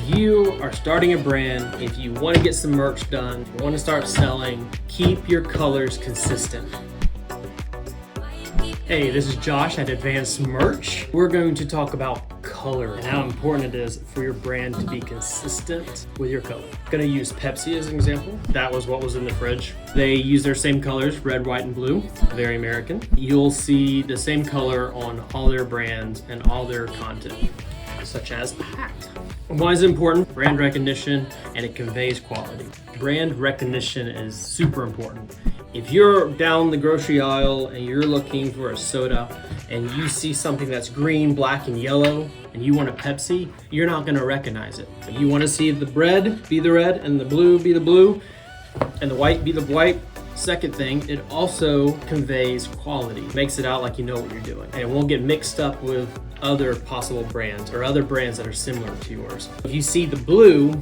If you are starting a brand, if you want to get some merch done, you want to start selling, keep your colors consistent. Hey, this is Josh at Advanced Merch. We're going to talk about color and how important it is for your brand to be consistent with your color. I'm gonna use Pepsi as an example. That was what was in the fridge. They use their same colors, red, white, and blue. Very American. You'll see the same color on all their brands and all their content, such as packed. Why is it important? Brand recognition, and it conveys quality. Brand recognition is super important. If you're down the grocery aisle and you're looking for a soda and you see something that's green, black, and yellow, and you want a Pepsi, you're not gonna recognize it. You wanna see the red be the red and the blue be the blue and the white be the white. Second thing, it also conveys quality. Makes it out like you know what you're doing. And it won't get mixed up with other possible brands or other brands that are similar to yours. If you see the blue,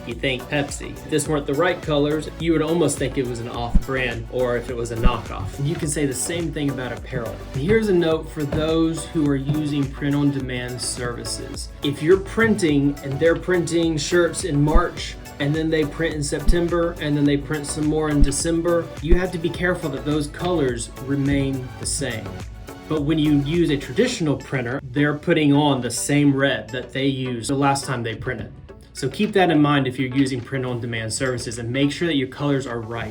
you think Pepsi. If this weren't the right colors, you would almost think it was an off-brand or if it was a knockoff. And you can say the same thing about apparel. Here's a note for those who are using print-on-demand services. If you're printing and they're printing shirts in March, and then they print in September, and then they print some more in December, you have to be careful that those colors remain the same. But when you use a traditional printer, they're putting on the same red that they used the last time they printed. So keep that in mind if you're using print-on-demand services and make sure that your colors are right.